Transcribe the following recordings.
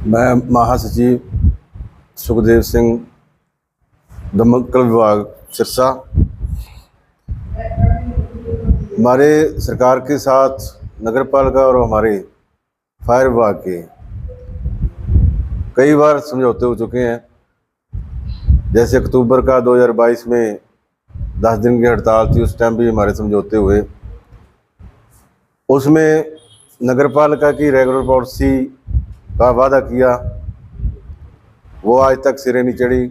मैं महासचिव सुखदेव सिंह, दमकल विभाग सिरसा। हमारे सरकार के साथ नगर पालिका और हमारे फायर विभाग के कई बार समझौते हो चुके हैं। जैसे अक्टूबर का 2022 में 10 दिन की हड़ताल थी, उस टाइम भी हमारे समझौते हुए। उसमें नगर पालिका की रेगुलर पॉलिसी का वादा किया, वो आज तक सिरे नहीं चढ़ी।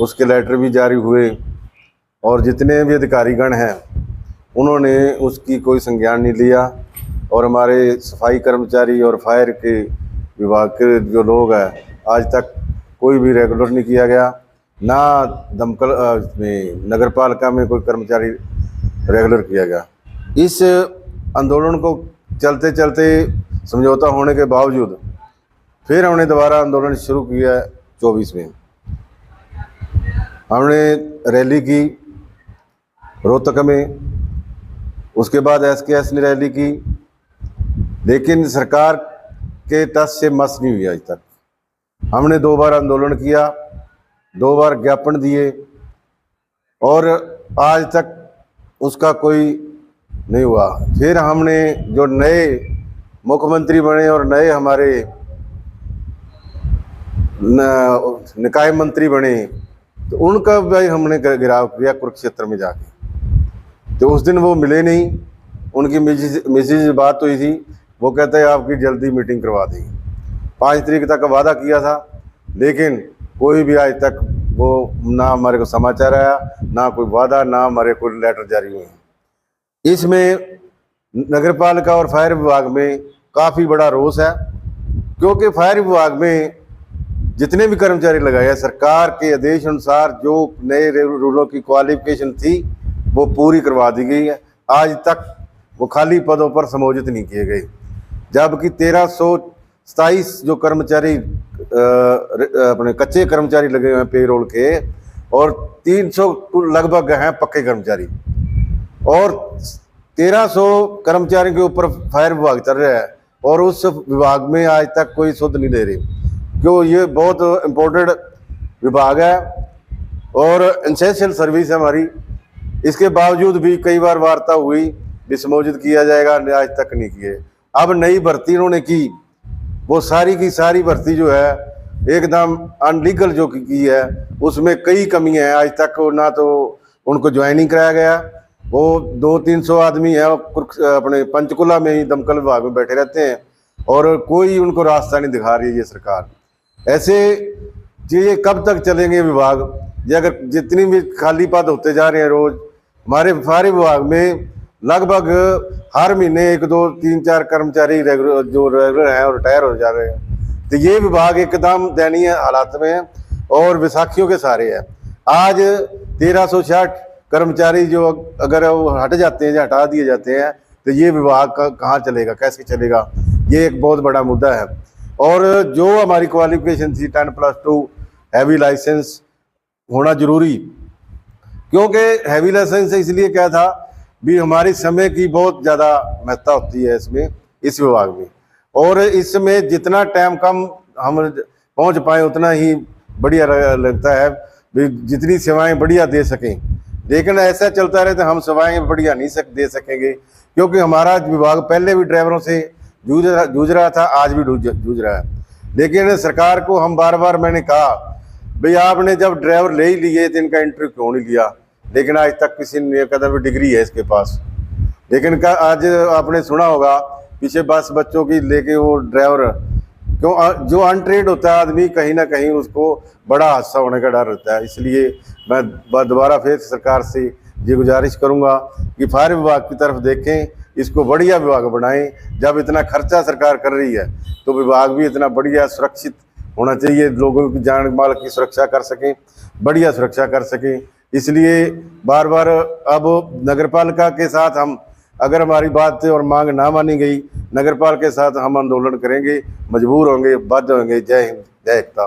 उसके लेटर भी जारी हुए और जितने भी अधिकारीगण हैं उन्होंने उसकी कोई संज्ञान नहीं लिया। और हमारे सफाई कर्मचारी और फायर के विभाग के जो लोग हैं, आज तक कोई भी रेगुलर नहीं किया गया। ना दमकल में नगर पालिका में कोई कर्मचारी रेगुलर किया गया। इस आंदोलन को चलते चलते समझौता होने के बावजूद फिर हमने दोबारा आंदोलन शुरू किया 24 में। हमने रैली की रोहतक में, उसके बाद SKS ने रैली की, लेकिन सरकार के टस से मस नहीं हुई आज तक। हमने 2 बार आंदोलन किया, 2 बार ज्ञापन दिए और आज तक उसका कोई नहीं हुआ। फिर हमने जो नए मुख्यमंत्री बने और नए हमारे निकाय मंत्री बने, तो उनका भी हमने गिराव किया कुरुक्षेत्र में जाके। तो उस दिन वो मिले नहीं। उनकी मिसेज बात हुई थी, वो कहते हैं आपकी जल्दी मीटिंग करवा देंगे। 5 तारीख तक का वादा किया था, लेकिन कोई भी आज तक वो ना हमारे को समाचार आया, ना कोई वादा, ना हमारे कोई लेटर जारी हुए। इसमें नगर पालिका और फायर विभाग में काफ़ी बड़ा रोष है, क्योंकि फायर विभाग में जितने भी कर्मचारी लगाए हैं, सरकार के आदेश अनुसार जो नए रूलों की क्वालिफिकेशन थी वो पूरी करवा दी गई है। आज तक वो खाली पदों पर समोजित नहीं किए गए, जबकि 1327 जो कर्मचारी अपने कच्चे कर्मचारी लगे हुए हैं पेरोल के, और 300 लगभग हैं पक्के कर्मचारी, और 1300 कर्मचारियों के ऊपर फायर विभाग चल रहा है। और उस विभाग में आज तक कोई सुध नहीं दे रही, क्यों ये बहुत इम्पोर्टेंट विभाग है और एसेंशियल सर्विस है हमारी। इसके बावजूद भी कई बार वार्ता हुई, विसमोजित किया जाएगा, आज तक नहीं किए। अब नई भर्ती इन्होंने की, वो सारी की सारी भर्ती जो है एकदम अनलीगल जो की है, उसमें कई कमियां हैं। आज तक ना तो उनको ज्वाइनिंग कराया गया, वो 200-300 आदमी है अपने पंचकुला में ही दमकल विभाग में बैठे रहते हैं और कोई उनको रास्ता नहीं दिखा रही है ये सरकार। ऐसे चीज़ें कब तक चलेंगे विभाग? ये अगर जितनी भी खाली पद होते जा रहे हैं रोज, हमारे फायर विभाग में लगभग हर महीने 1-2-3-4 कर्मचारी रेगुलर हैं और रिटायर हो जा रहे हैं। तो ये विभाग एकदम दयनीय हालात में है और विसाखियों के सहारे है। आज 1360 कर्मचारी जो अगर वो हट जाते हैं या हटा दिए जाते हैं, तो ये विभाग कहाँ चलेगा, कैसे चलेगा? ये एक बहुत बड़ा मुद्दा है। और जो हमारी क्वालिफिकेशन थी 10+2 हैवी लाइसेंस होना जरूरी, क्योंकि हैवी लाइसेंस इसलिए क्या था भी हमारी समय की बहुत ज़्यादा महत्ता होती है इसमें, इस विभाग में। और इसमें जितना टाइम कम हम पहुंच पाए उतना ही बढ़िया लगता है, भी जितनी सेवाएं बढ़िया दे सकें। लेकिन ऐसा चलता रहे तो हम सेवाएं बढ़िया नहीं दे सकेंगे, क्योंकि हमारा विभाग पहले भी ड्राइवरों से जूझ रहा था, आज भी जूझ रहा है। लेकिन सरकार को हम बार बार मैंने कहा, भाई आपने जब ड्राइवर ले ही लिए तो इनका इंटरव्यू क्यों नहीं लिया? लेकिन आज तक किसी ने कहता भी डिग्री है इसके पास। लेकिन आज आपने सुना होगा पीछे बच्चों की लेके वो ड्राइवर, क्यों जो अनट्रेड होता है आदमी, कहीं ना कहीं उसको बड़ा हादसा होने का डर रहता है। इसलिए मैं दोबारा फिर सरकार से ये गुजारिश करूंगा कि फायर विभाग की तरफ देखें, इसको बढ़िया विभाग बनाएं। जब इतना खर्चा सरकार कर रही है तो विभाग भी इतना बढ़िया सुरक्षित होना चाहिए, लोगों की जान माल की सुरक्षा कर सकें, बढ़िया सुरक्षा कर सकें। इसलिए बार बार अब नगर पालिका के साथ हम, अगर हमारी बात और मांग ना मानी गई, नगर पालिका के साथ हम आंदोलन करेंगे, मजबूर होंगे, बाध्य होंगे। जय हिंद, जय एकता।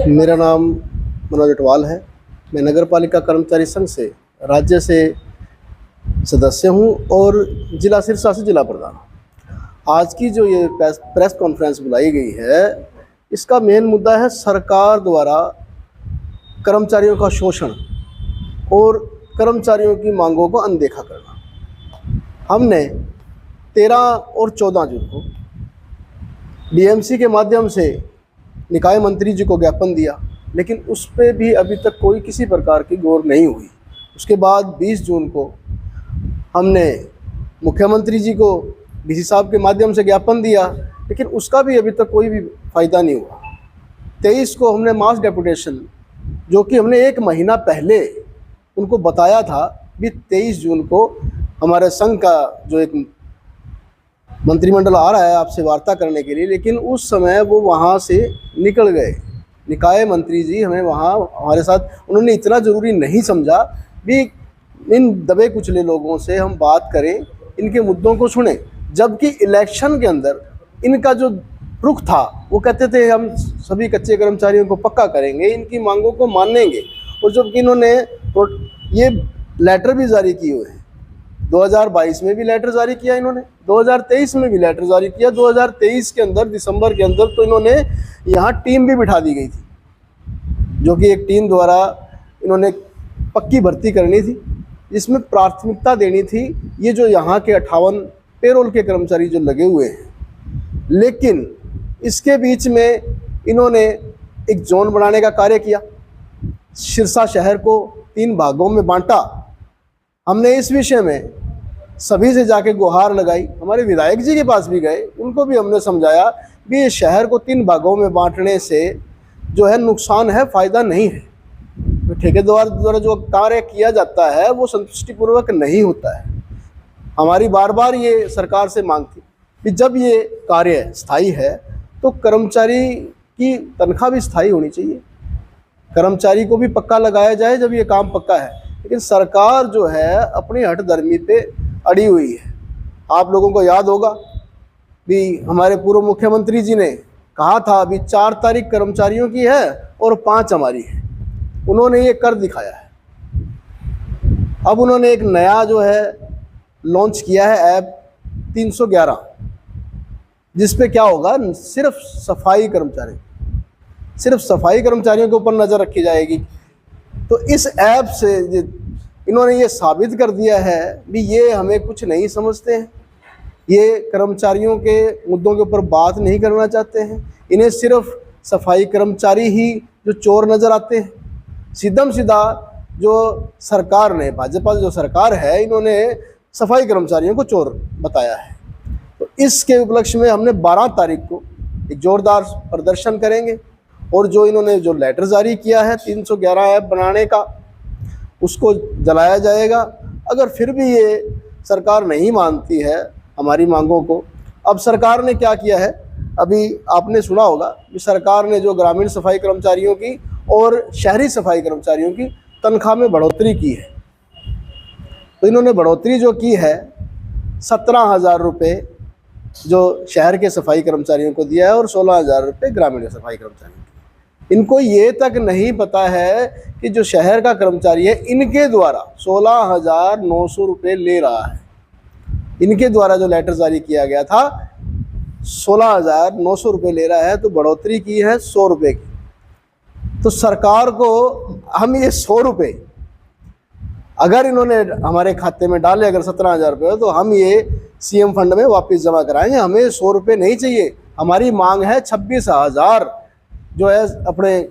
मेरा नाम मनोज अटवाल है। मैं नगर पालिका कर्मचारी संघ से राज्य से सदस्य हूं और जिला सिरसा से जिला प्रधान। आज की जो ये प्रेस कॉन्फ्रेंस बुलाई गई है, इसका मेन मुद्दा है सरकार द्वारा कर्मचारियों का शोषण और कर्मचारियों की मांगों को अनदेखा करना। हमने 13 और 14 जून को डीएमसी के माध्यम से निकाय मंत्री जी को ज्ञापन दिया, लेकिन उस पर भी अभी तक कोई किसी प्रकार की गौर नहीं हुई। उसके बाद 20 जून को हमने मुख्यमंत्री जी को डीसी साहब के माध्यम से ज्ञापन दिया, लेकिन उसका भी अभी तक कोई भी फ़ायदा नहीं हुआ। 23 को हमने मास डेपुटेशन, जो कि हमने 1 महीना पहले उनको बताया था कि 23 जून को हमारे संघ का जो एक मंत्रिमंडल आ रहा है आपसे वार्ता करने के लिए, लेकिन उस समय वो वहाँ से निकल गए। निकाय मंत्री जी हमें वहाँ हमारे साथ, उन्होंने इतना ज़रूरी नहीं समझा भी इन दबे कुचले लोगों से हम बात करें, इनके मुद्दों को सुने, जबकि इलेक्शन के अंदर इनका जो रुख था वो कहते थे हम सभी कच्चे कर्मचारियों को पक्का करेंगे, इनकी मांगों को मानेंगे। और जबकि इन्होंने ये लेटर भी जारी किए हुए हैं, 2022 में भी लेटर जारी किया इन्होंने, 2023 में भी लेटर जारी किया। 2023 के अंदर दिसंबर के अंदर तो इन्होंने यहाँ टीम भी बिठा दी गई थी, जो कि एक टीम द्वारा इन्होंने पक्की भर्ती करनी थी, जिसमें प्राथमिकता देनी थी ये जो यहाँ के 58 पेरोल के कर्मचारी जो लगे हुए हैं। लेकिन इसके बीच में इन्होंने एक जोन बनाने का कार्य किया, सिरसा शहर को 3 भागों में बांटा। हमने इस विषय में सभी से जाके गुहार लगाई, हमारे विधायक जी के पास भी गए, उनको भी हमने समझाया कि ये शहर को 3 भागों में बांटने से जो है नुकसान है, फ़ायदा नहीं है। तो ठेकेदार द्वारा जो कार्य किया जाता है वो संतुष्टिपूर्वक नहीं होता है। हमारी बार बार ये सरकार से मांग थी कि जब ये कार्य स्थायी है तो कर्मचारी की तनख्वाह भी स्थायी होनी चाहिए, कर्मचारी को भी पक्का लगाया जाए जब ये काम पक्का है। लेकिन सरकार जो है अपनी हठधर्मी पे अड़ी हुई है। आप लोगों को याद होगा भी हमारे पूर्व मुख्यमंत्री जी ने कहा था अभी 4 तारीख कर्मचारियों की है और 5 हमारी है। उन्होंने ये कर दिखाया है। अब उन्होंने एक नया जो है लॉन्च किया है ऐप 311, जिस पे क्या होगा, सिर्फ सफाई कर्मचारियों के ऊपर नज़र रखी जाएगी। तो इस ऐप से इन्होंने ये साबित कर दिया है कि ये हमें कुछ नहीं समझते हैं, ये कर्मचारियों के मुद्दों के ऊपर बात नहीं करना चाहते हैं। इन्हें सिर्फ सफाई कर्मचारी ही जो चोर नज़र आते हैं। सीधम सीधा जो सरकार ने, भाजपा जो सरकार है, इन्होंने सफाई कर्मचारियों को चोर बताया है। तो इसके उपलक्ष्य में हमने 12 तारीख को एक जोरदार प्रदर्शन करेंगे और जो इन्होंने जो लेटर जारी किया है 311 ऐप बनाने का, उसको जलाया जाएगा। अगर फिर भी ये सरकार नहीं मानती है हमारी मांगों को, अब सरकार ने क्या किया है, अभी आपने सुना होगा कि सरकार ने जो ग्रामीण सफाई कर्मचारियों की और शहरी सफाई कर्मचारियों की तनख्वाह में बढ़ोतरी की है। तो इन्होंने बढ़ोतरी जो की है 17,000 रुपये जो शहर के सफाई कर्मचारियों को दिया है और 16,000 रुपये ग्रामीण सफाई कर्मचारियों को। इनको ये तक नहीं पता है कि जो शहर का कर्मचारी है इनके द्वारा 16,900 रुपये ले रहा है। इनके द्वारा जो लेटर जारी किया गया था 16,900 रुपये ले रहा है, तो बढ़ोतरी की है 100 रुपये की। तो सरकार को हम ये 100 रुपये अगर इन्होंने हमारे खाते में डाले, अगर 17,000 रुपये, तो हम ये सीएम फंड में वापस जमा कराएंगे। हमें 100 रुपये नहीं चाहिए। हमारी मांग है 26,000 जो है अपने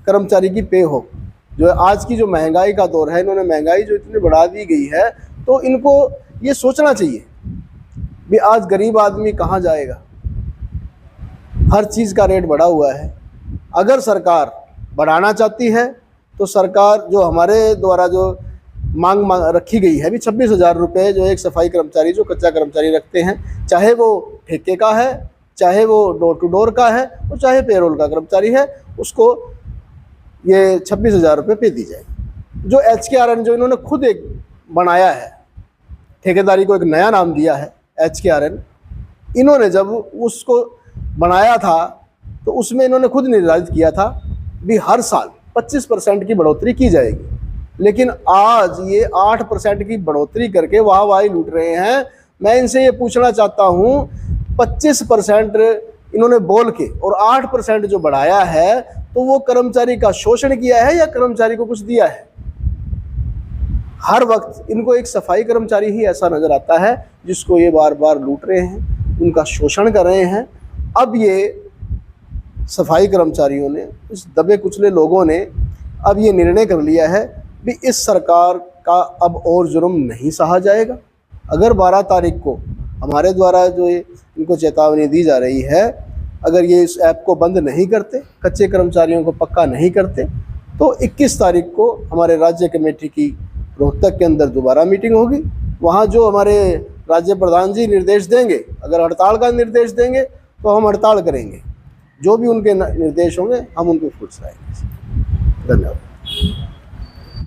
कर्मचारी की पे हो। जो है आज की जो महंगाई का दौर है, इन्होंने महंगाई जो इतनी बढ़ा दी गई है, तो इनको ये सोचना चाहिए भी आज गरीब आदमी कहाँ जाएगा। हर चीज़ का रेट बढ़ा हुआ है। अगर सरकार बढ़ाना चाहती है तो सरकार जो हमारे द्वारा जो मांग रखी गई है भी 26,000 रुपये जो एक सफाई कर्मचारी जो कच्चा कर्मचारी रखते हैं, चाहे वो ठेके का है, चाहे वो डोर टू डोर का है, और चाहे पेरोल का कर्मचारी है, उसको ये 26,000 रुपये पे दी जाए। जो HKRN जो इन्होंने खुद एक बनाया है, ठेकेदारी को एक नया नाम दिया है HKRN, इन्होंने जब उसको बनाया था तो उसमें इन्होंने खुद निर्धारित किया था भी हर साल 25% की बढ़ोतरी की जाएगी। लेकिन आज ये 8% की बढ़ोतरी करके वाहवाही लूट रहे हैं। मैं इनसे ये पूछना चाहता हूँ 25% इन्होंने बोल के और 8% जो बढ़ाया है, तो वो कर्मचारी का शोषण किया है या कर्मचारी को कुछ दिया है? हर वक्त इनको एक सफाई कर्मचारी ही ऐसा नजर आता है जिसको ये बार बार लूट रहे हैं, उनका शोषण कर रहे हैं। अब ये सफाई कर्मचारियों ने, इस दबे कुचले लोगों ने अब ये निर्णय कर लिया है कि इस सरकार का अब और जुर्म नहीं सहा जाएगा। अगर 12 तारीख को हमारे द्वारा जो इनको चेतावनी दी जा रही है, अगर ये इस ऐप को बंद नहीं करते, कच्चे कर्मचारियों को पक्का नहीं करते, तो 21 तारीख को हमारे राज्य कमेटी की रोहतक के अंदर दोबारा मीटिंग होगी। वहाँ जो हमारे राज्य प्रधान जी निर्देश देंगे, अगर हड़ताल का निर्देश देंगे तो हम हड़ताल करेंगे, जो भी उनके निर्देश होंगे हम उनको फुट कराएंगे। धन्यवाद।